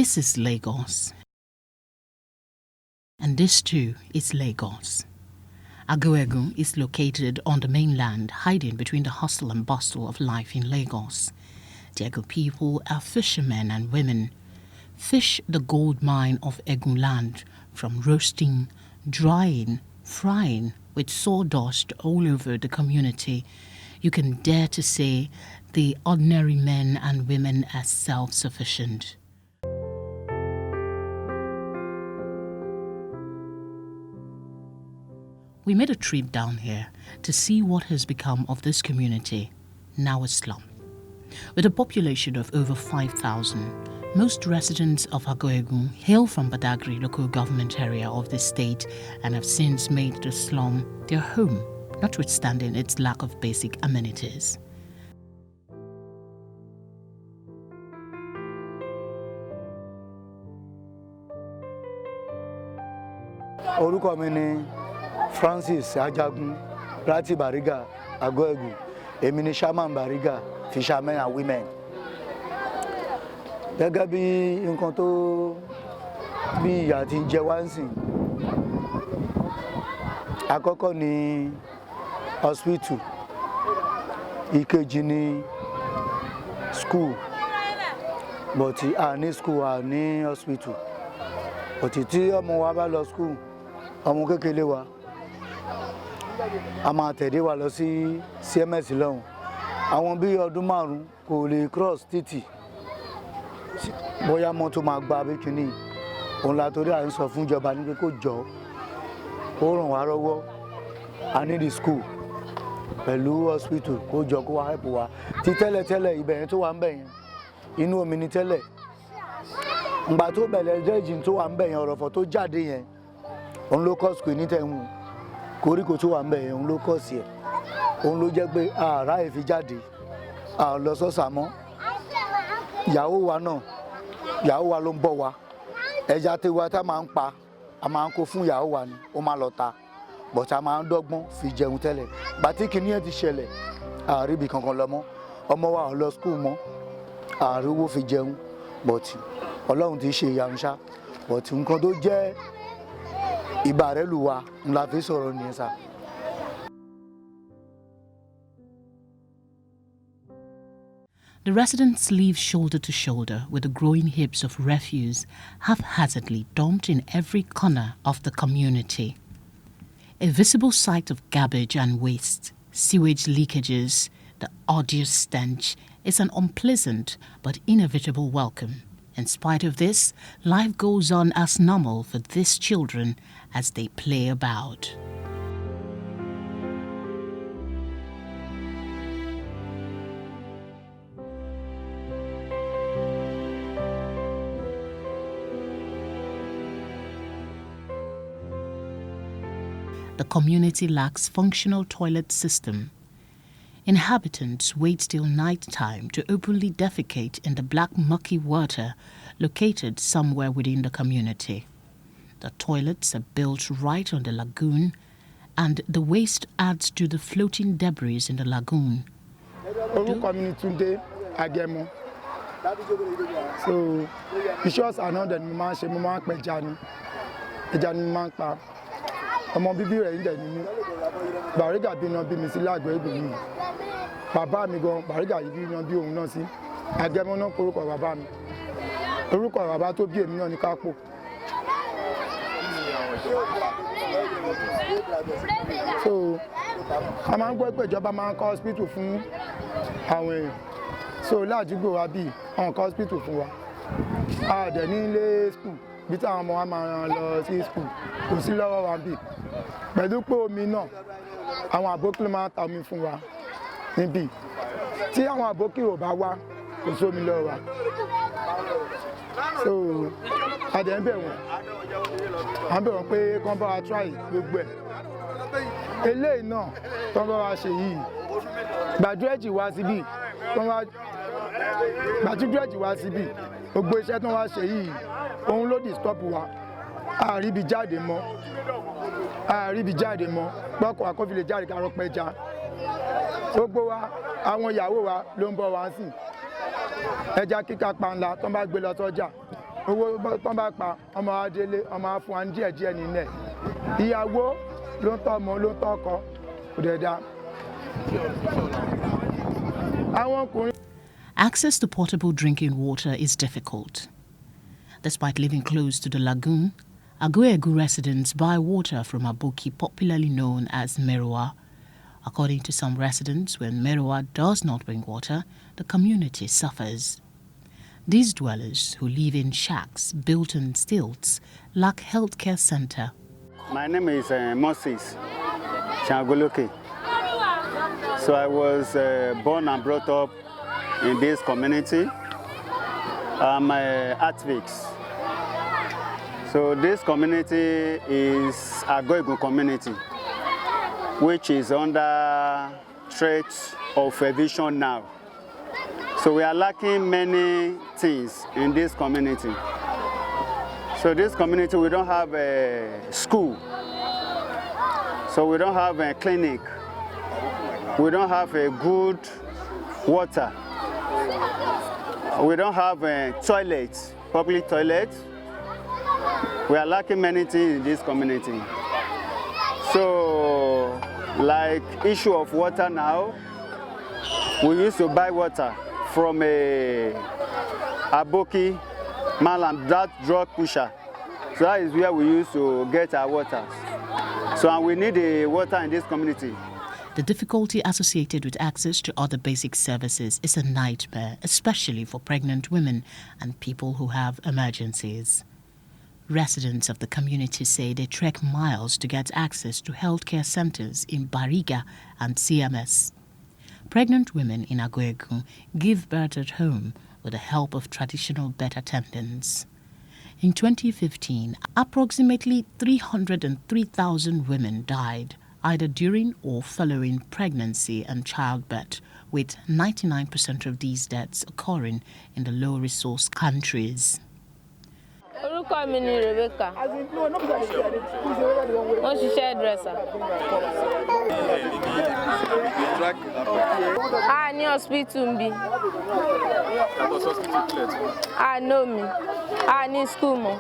This is Lagos. And this too is Lagos. Ago Egun is located on the mainland, hiding between the hustle and bustle of life in Lagos. The Ago people are fishermen and women. Fish the gold mine of Egun land, from roasting, drying, frying with sawdust all over the community. You can dare to say the ordinary men and women are self-sufficient. We made a trip down here to see what has become of this community, now a slum. With a population of over 5,000, most residents of Ago Egun hail from Badagry local government area of the state and have since made the slum their home, notwithstanding its lack of basic amenities. Orúkọ mi ni Francis Ajagun láti Bariga, Ago Egun. Èmi ni Shaman Bariga, fishermen and women. Gẹ́gẹ́ bí nǹkan tó bí ìyà tí ń jẹ wá ń sìn. Àkọ́kọ́ ni hospital, ìkejì ni school, but a ní school a ní hospital. But tí ọmọ wa bá lọ school, ọmọ kékeré wa a máa tẹ̀lé wa lọ sí CMS lọ́hùn. Àwọn bí ọdún 5 kò lè cross títì. Bóyá mọ́tò máa gba bí kíní. Òun la torí à ń sọ fún ìjọba ní pé kó jọ kó ràn wá lọ́wọ́. A ní the school pẹ̀lú hospital kó jọ kó wá help wa. Ti tẹ́lẹ̀ ibẹ̀ yẹn tó wà ń bẹ̀ yẹn. Inú omi ni tẹ́lẹ̀. Ìgbà tó bẹ̀rẹ̀ dredging tó wà ń bẹ̀ yẹn ọ̀rọ̀fọ̀ tó jáde yẹn. Òun ló cause pé ní tẹ̀hún. Koríko tó wà ń bẹ̀ yẹn òun ló cause ẹ̀. Òun ló jẹ́ pé àrá ẹ̀ fi jáde. À lọ sọ́sà mọ́. Ìyàwó wa náà, ìyàwó wa ló ń bọ̀ wa. Ẹja tí wa tá máa ń pa, a máa ń kó fún ìyàwó wa ni, ó máa lọ ta. But a máa ń dọ́gbọ́n fi jẹun tẹ́lẹ̀. Bàtí kìíní ẹ̀ ti ṣẹlẹ̀, àárí ibì kankan lọ mọ́. Ọmọ wa ò lọ school mọ́. Àárí owó fi jẹun. But Ọlọ́run ti ṣe ìyanu ṣá. But nǹkan tó jẹ́ ìbàrẹ́lù wa ńlá fi sọ̀rọ̀ nìyẹn sá. The residents live shoulder to shoulder with the growing heaps of refuse haphazardly dumped in every corner of the community. A visible sight of garbage and waste, sewage leakages, the odious stench is an unpleasant but inevitable welcome. In spite of this, life goes on as normal for these children as they play about. The community lacks functional toilet system. Inhabitants wait till night time to openly defecate in the black mucky water located somewhere within the community. The toilets are built right on the lagoon, and the waste adds to the floating debris in the lagoon. So, issues are not that ọmọ bíbí rẹ̀ ń dẹ̀ ní mí. Bariga bí náà bí mi sí Ago Egun yìí. Bàbá mi gan Bariga yìí bí náà bí òun náà sí. Agẹmọ náà korúkọ bàbá mi. Orúkọ bàbá tó bí èmi náà ní Kápò. So, a máa ń gbọ́ pé ìjọba máa ń kọ́ hospital fún àwọn èèyàn. So, ládùúgbò wa bí àwọn kọ́ hospital fún wa. A dẹ̀ ní ilé school bí táwọn ọmọ wa máa lọ sí school kò sí lọ́wọ́ wa bí. Pẹ̀lú pé omi náà àwọn àbókí ló máa ta omi fún wa níbí. Tí àwọn àbókí ò bá wá kò sómi lọ́wọ́ wa. So a dẹ̀ ń bẹ̀ wọ́n. À ń bẹ̀ wọ́n pé kán bá wa try gbogbo ẹ̀. Eléyìí náà tán bá wa ṣe yìí. Gbàdúrẹ́jì wá síbí. Gbàdúrẹ́jì wá síbí. Gbogbo iṣẹ́ tán wá ṣe yìí. Òun ló disturb wa. Àríbi jáde mọ́. Gbọ́kọ̀ àkọ́fì lè jáde kárọ́ pẹja. Gbogbo wa àwọn ìyàwó wa ló ń bọ̀ wá sí. Ẹja kíká panla tó bá gbé lọ sọ́jà. owó tó bá pa ọmọ adélé ọmọ afún wa díẹ̀ nílẹ̀ ìyàwó ló ń tọ́ ọmọ ló ń tọ́ ọkọ kò dẹ̀ dá. àwọn ọkùnrin. Access to portable drinking water is difficult. Despite living close to the lagoon, Ago Egun residents buy water from Aboki, popularly known as Meruwa. According to some residents, when Meruwa does not bring water, the community suffers. These dwellers, who live in shacks built on stilts, lack healthcare center. My name is Moses Changoloke. So I was born and brought up in this community. I'm an activist. So this community is Ago Egun community, which is under threat of eviction now. So we are lacking many things in this community. So this community, we don't have a school. So we don't have a clinic. We don't have a good water. We don't have a toilet, public toilet. We are lacking many things in this community. So, like issue of water now, we used to buy water from a Aboki, Malam, that drug pusher. So that is where we used to get our water. So and we need the water in this community. The difficulty associated with access to other basic services is a nightmare, especially for pregnant women and people who have emergencies. Residents of the community say they trek miles to get access to healthcare centers in Bariga and CMS. Pregnant women in Ago Egun give birth at home with the help of traditional bed attendants. In 2015, approximately 303,000 women died, either during or following pregnancy and childbirth, with 99% of these deaths occurring in the low-resource countries. Orúkọ mi ni Rebecca. Wọ́n ṣiṣẹ́ dresser. A ní hospital ń bí. A know mi. A ní school mọ́.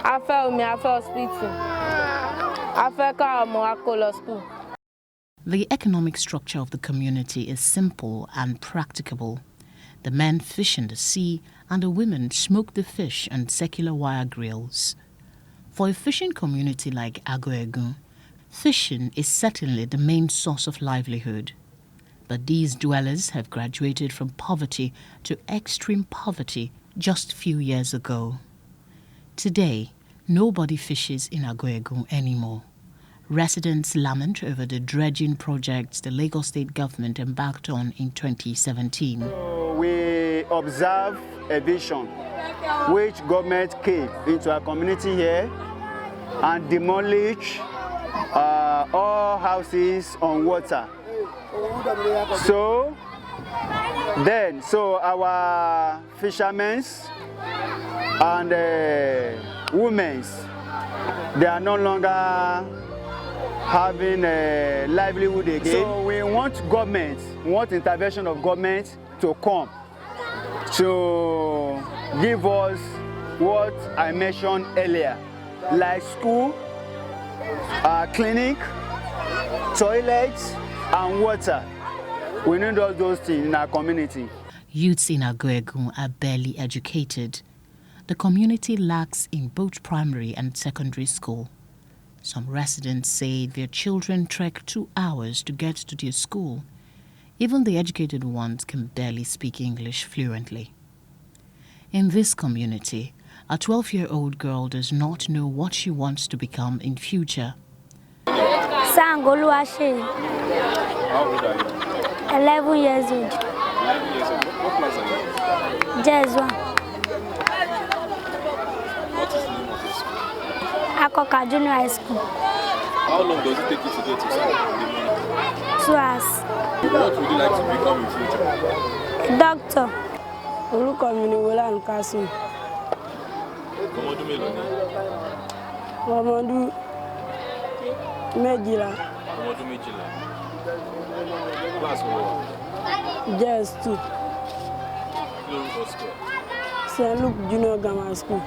A fẹ́ omi, a fẹ́ hospital. A fẹ́ ká ọmọ wa kó lọ school. The economic structure of the community is simple and practicable. The men fish in the sea and the women smoke the fish on circular wire grills. For a fishing community like Ago Egun, fishing is certainly the main source of livelihood. But these dwellers have graduated from poverty to extreme poverty just a few years ago. Today, nobody fishes in Ago Egun anymore. Residents lament over the dredging projects the Lagos state government embarked on in 2017. We observe a vision which government came into our community here and demolished all houses on water. So our fishermen and women, they are no longer having a livelihood again. So we want intervention of government to come to give us what I mentioned earlier, like school, clinic, toilets, and water. We need all those things in our community. Youths in Ago Egun are barely educated. The community lacks in both primary and secondary school. Some residents say their children trek 2 hours to get to their school. Even the educated ones can barely speak English fluently. In this community, a 12-year-old girl does not know what she wants to become in future. Sangoluashe. How old are you? 11 years old. 11 years old. What class are you? Just one. What is the name of your school? Akoka Junior High School. How long does it take you to get to school in the morning? 2 hours. What would you like to become in future? Doctor. Orúkọ mi ni Wolan Kasim. Ọmọ ọdún mélòó ni? Ọmọ ọdún méjìlá. Ọmọ ọdún méjìlá. Class wo? JS2, St. Luke Junior Grammar School.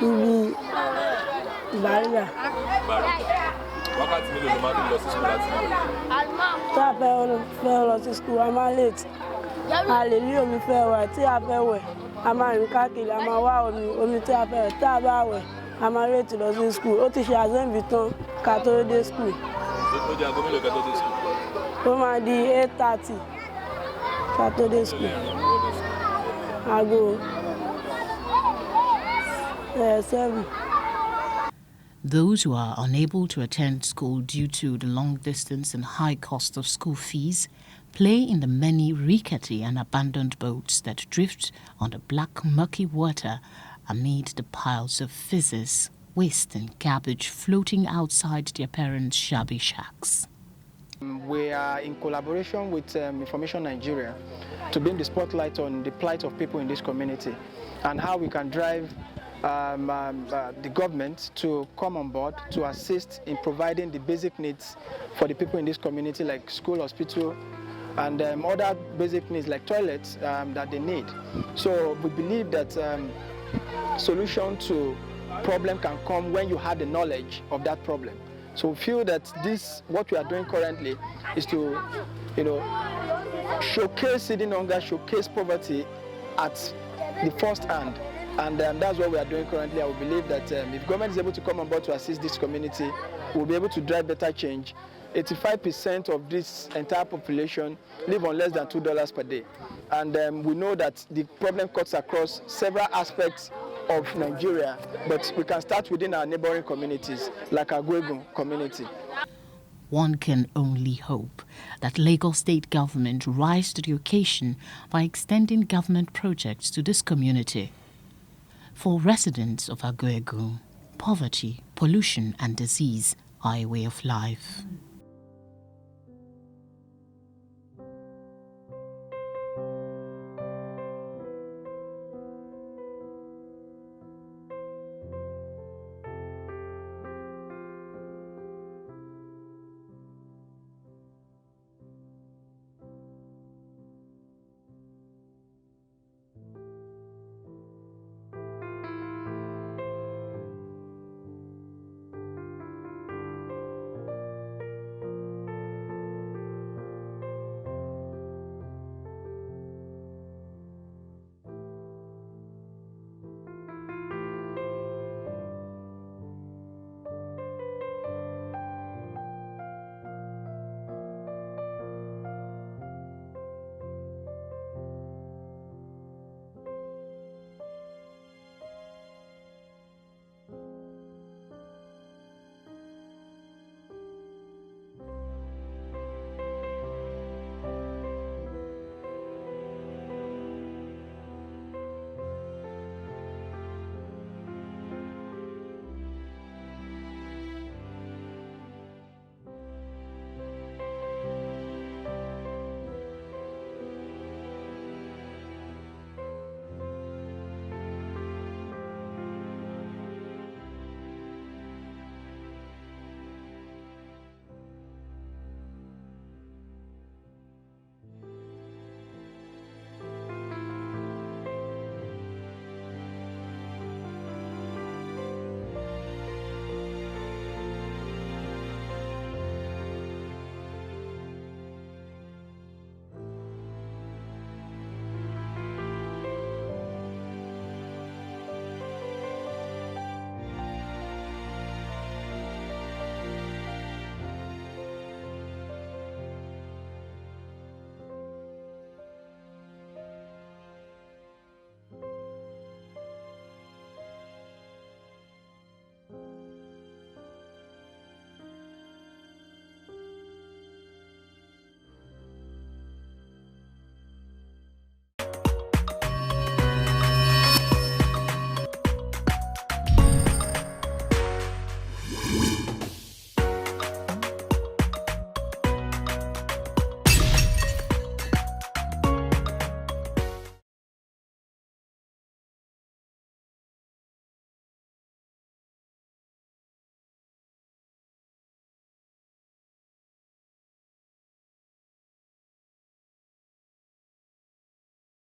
Ibi Bariga. Wákàtí mélòó ló máa fi lọ sí school láti ilé? Tí a fẹ́ lọ sí school, a máa late. A lè rí omi fẹ́ wẹ̀, tí a fẹ́ wẹ̀, a máa rìn káàkiri, a máa wá omi tí a fẹ́ wẹ̀, tí a bá wẹ̀, a máa late lọ sí school. Ó ti ṣe assembly tán ká tó dé school. Ó di aago mélòó ká tó dé school? Ó máa di 8:30 ká tó dé school. Aago 7. Those who are unable to attend school due to the long distance and high cost of school fees play in the many rickety and abandoned boats that drift on the black murky water amid the piles of fizzes, waste and garbage floating outside their parents' shabby shacks. We are in collaboration with Information Nigeria to bring the spotlight on the plight of people in this community and how we can drive the government to come on board to assist in providing the basic needs for the people in this community, like school, hospital, and other basic needs like toilets that they need. So we believe that solution to problem can come when you have the knowledge of that problem. So we feel that what we are doing currently is to, showcase hidden hunger, showcase poverty at the first hand. And that's what we are doing currently. I believe that if government is able to come on board to assist this community, we'll be able to drive better change. 85% of this entire population live on less than $2 per day. And we know that the problem cuts across several aspects of Nigeria, but we can start within our neighboring communities, like Ago Egun community. One can only hope that Lagos State government rise to the occasion by extending government projects to this community. For residents of Ago Egun, poverty, pollution and disease are a way of life.